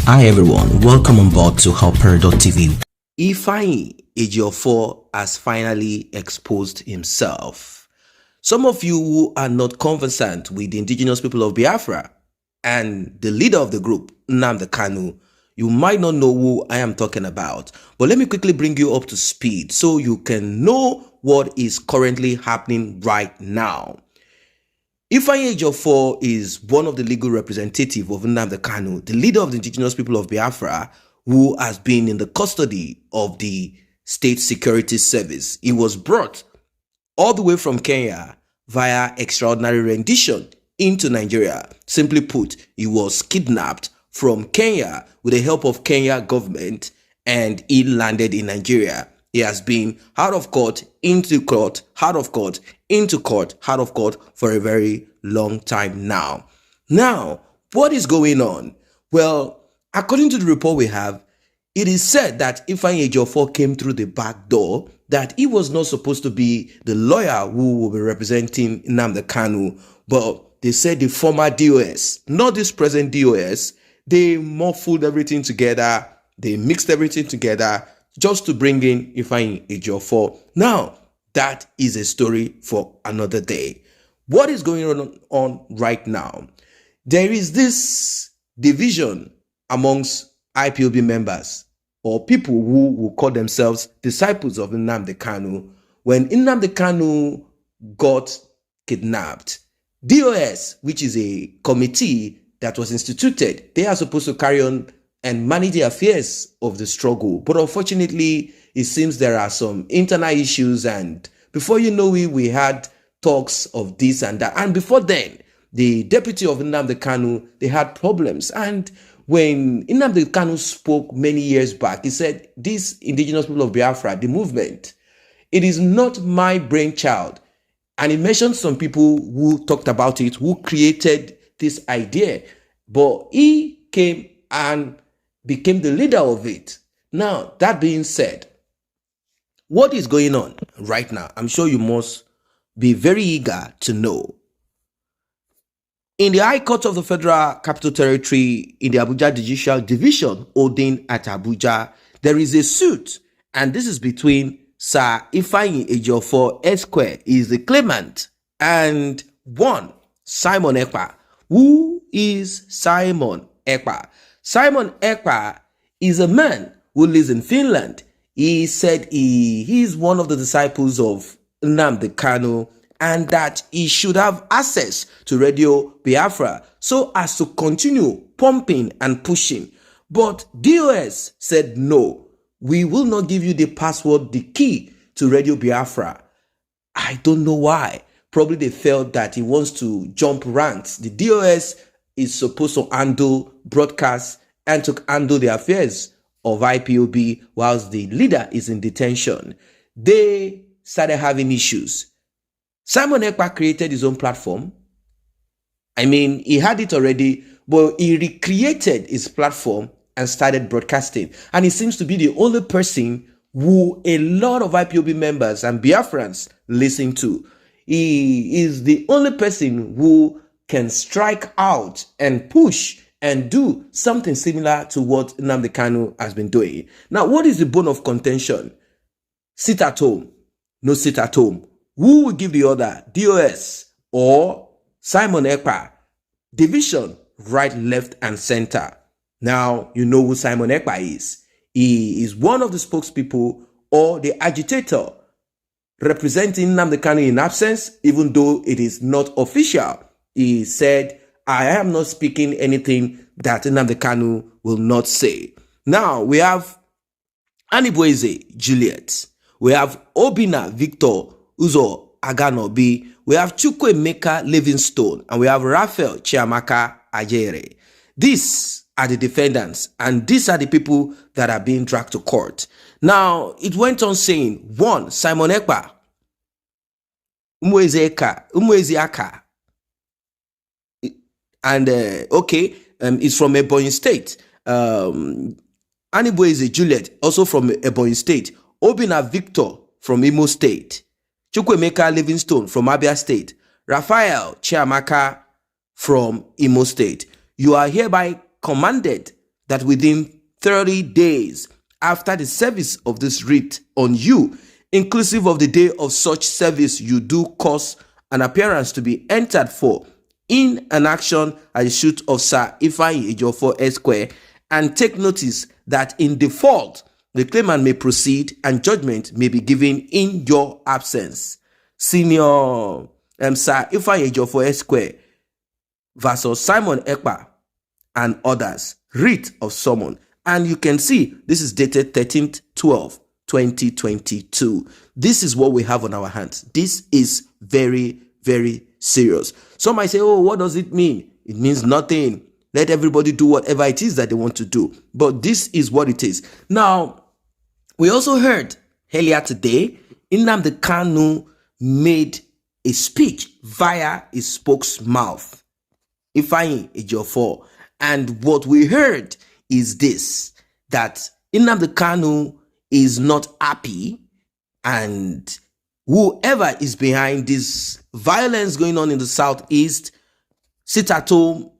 Hi everyone, welcome on board to Helper.tv. Ifeanyi Ejiofor has finally exposed himself. Some of you who are not conversant with the indigenous people of Biafra and the leader of the group, Nnamdi Kanu, you might not know who I am talking about, but let me quickly bring you up to speed so you can know what is currently happening right now. Ifeanyi Ejiofor is one of the legal representatives of Nnamdi Kanu, the leader of the indigenous people of Biafra, who has been in the custody of the State Security Service. He was brought all the way from Kenya via extraordinary rendition into Nigeria. Simply put, he was kidnapped from Kenya with the help of Kenya government, and he landed in Nigeria. He has been out of court, into court, out of court, into court, out of court for a very long time now. Now, what is going on? Well, according to the report we have, it is said that Ifeanyi Ejiofor came through the back door, that he was not supposed to be the lawyer who will be representing Nnamdi Kanu, but they said the former DOS, not this present DOS, they muffled everything together, they mixed everything together, just to bring in Ifeanyi Ejiofor. Now, that is a story for another day. What is going on right now? There is this division amongst IPOB members or people who will call themselves disciples of Nnamdi Kanu. When Nnamdi Kanu got kidnapped, DOS, which is a committee that was instituted, they are supposed to carry on and manage the affairs of the struggle. But unfortunately, it seems there are some internal issues, and before you know it, we had talks of this and that. And before then, the deputy of Nnamdi Kanu, they had problems. And when Nnamdi Kanu spoke many years back, he said, this indigenous people of Biafra, the movement, it is not my brainchild. And he mentioned some people who talked about it, who created this idea. But he came and became the leader of it. Now, that being said, what is going on right now? I'm sure you must be very eager to know. In the High Court of the Federal Capital Territory in the Abuja Judicial Division holding at Abuja, there is a suit, and this is between Sir Ifeanyi Ejiofor Esquire, is the claimant, and one Simon Ekpa. Who is Simon Ekpa? Simon Ekpa is a man who lives in Finland. He said he is one of the disciples of Nnamdi Kanu and that he should have access to Radio Biafra so as to continue pumping and pushing. But DOS said, no, we will not give you the password, the key to Radio Biafra. I don't know why. Probably they felt that he wants to jump ranks. The DOS is supposed to handle broadcasts and to handle the affairs of IPOB whilst the leader is in detention. They started having issues. Simon Ekpa created his own platform. I mean, he had it already, but he recreated his platform and started broadcasting. And he seems to be the only person who a lot of IPOB members and Biafrans listen to. He is the only person who can strike out and push and do something similar to what Nnamdi Kanu has been doing. Now, what is the bone of contention? Sit at home, no sit at home. Who will give the order, DOS or Simon Ekpa? Division, right, left, and center. Now, you know who Simon Ekpa is. He is one of the spokespeople or the agitator representing Nnamdi Kanu in absence, even though it is not official. He said, I am not speaking anything that Nnamdi Kanu will not say. Now, we have Anibueze Juliet. We have Obinna Victor Uzo Aganobi. We have Chukwuemeka Livingstone. And we have Raphael Chiamaka Ajere. These are the defendants. And these are the people that are being dragged to court. Now, it went on saying, one, Simon Ekpa, Umwezi Aka, and it's from Ebonyi State. Anibueze Juliet, also from Ebonyi State. Obinna Victor from Imo State. Chukwuemeka Livingstone from Abia State. Raphael Chiamaka from Imo State. You are hereby commanded that within 30 days after the service of this writ on you, inclusive of the day of such service, you do cause an appearance to be entered for in an action at the suit of Sir Ifeanyi Ejiofor Esquire, and take notice that in default, the claimant may proceed and judgment may be given in your absence. Senior Sir Ifeanyi Ejiofor Esquire versus Simon Ekpa and others, writ of summon. And you can see this is dated 13/12/2022. This is what we have on our hands. This is very, very serious. Some might say, oh, what does it mean? It means nothing. Let everybody do whatever it is that they want to do. But this is what it is. Now, we also heard earlier today, Nnamdi Kanu made a speech via his spokesmouth, Ifeanyi Ejiofor. And what we heard is this, that Nnamdi Kanu is not happy, and whoever is behind this violence going on in the Southeast, sit at home,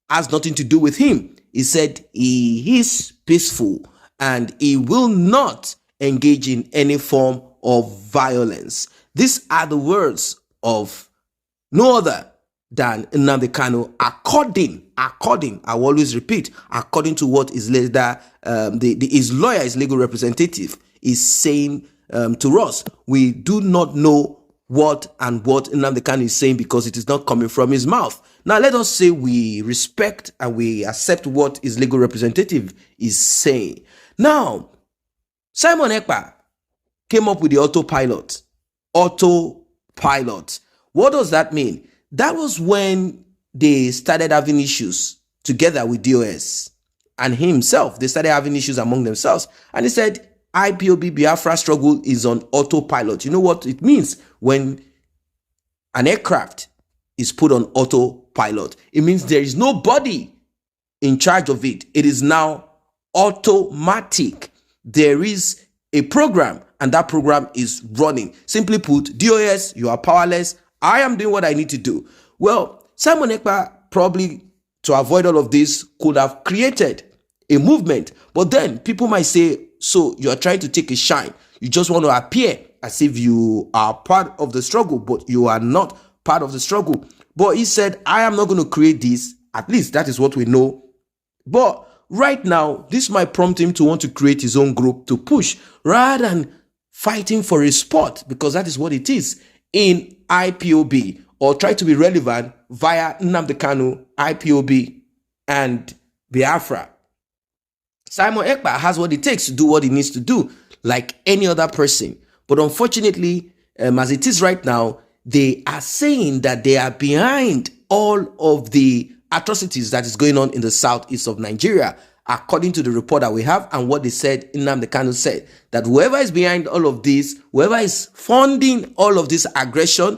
has nothing to do with him. He said he is peaceful and he will not engage in any form of violence. These are the words of no other than Nnamdi Kanu, according, I will always repeat, according to what his leader, his lawyer, his legal representative is saying to us. We do not know what Nnamdi Kanu is saying because it is not coming from his mouth. Now, let us say we respect and we accept what his legal representative is saying. Now, Simon Ekpa came up with the autopilot. Autopilot. What does that mean? That was when they started having issues together with DOS and himself. They started having issues among themselves. And he said, IPOB Biafra struggle is on autopilot. You know what it means when an aircraft is put on autopilot? It means there is nobody in charge of it. It is now automatic. There is a program and that program is running. Simply put, DOS, you are powerless. I am doing what I need to do. Well, Simon Ekpa probably, to avoid all of this, could have created a movement. But then people might say, so you are trying to take a shine. You just want to appear as if you are part of the struggle, but you are not part of the struggle. But he said, I am not going to create this. At least that is what we know. But right now, this might prompt him to want to create his own group to push rather than fighting for a spot, because that is what it is in IPOB, or try to be relevant via Nnamdi Kanu, IPOB, and Biafra. Simon Ekpa has what it takes to do what he needs to do, like any other person. But unfortunately, as it is right now, they are saying that they are behind all of the atrocities that is going on in the southeast of Nigeria, according to the report that we have and what they said. Nnamdi Kanu said that whoever is behind all of this, whoever is funding all of this aggression,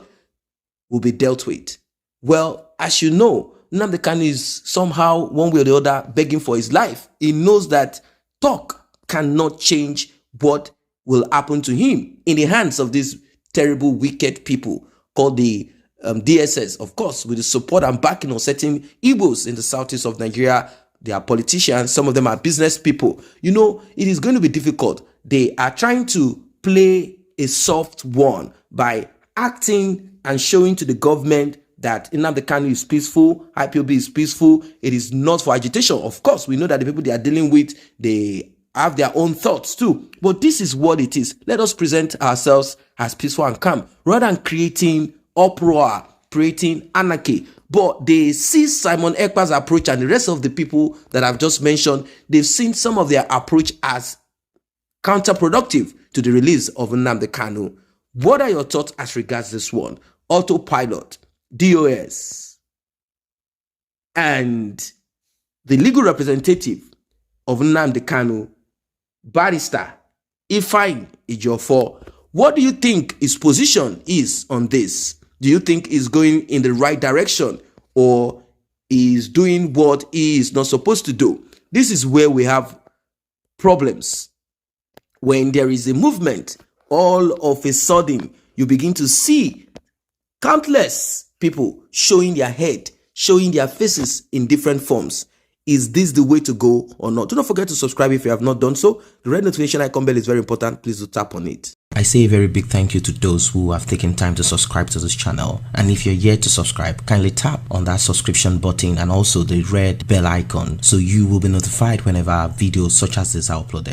will be dealt with. Well, as you know, Nnamdi Kanu is somehow, one way or the other, begging for his life. He knows that talk cannot change what will happen to him in the hands of these terrible, wicked people called the DSS, of course, with the support and backing of certain Igbos in the southeast of Nigeria. They are politicians. Some of them are business people. You know, it is going to be difficult. They are trying to play a soft one by acting and showing to the government that Nnamdi Kanu is peaceful, IPOB is peaceful. It is not for agitation. Of course, we know that the people they are dealing with, they have their own thoughts too. But this is what it is. Let us present ourselves as peaceful and calm, rather than creating uproar, creating anarchy. But they see Simon Ekpa's approach and the rest of the people that I've just mentioned, they've seen some of their approach as counterproductive to the release of Nnamdi Kanu. What are your thoughts as regards this one? Autopilot, DOS, and the legal representative of Nnamdi Kanu, Barrister Ifeanyi Ejiofor. What do you think his position is on this? Do you think he's going in the right direction, or is doing what he is not supposed to do? This is where we have problems. When there is a movement, all of a sudden, you begin to see countless people showing their head, showing their faces in different forms. Is this the way to go or not? Do not forget to subscribe if you have not done so. The red notification icon bell is very important. Please do tap on it. I say a very big thank you to those who have taken time to subscribe to this channel. And if you're yet to subscribe, kindly tap on that subscription button and also the red bell icon so you will be notified whenever videos such as this are uploaded.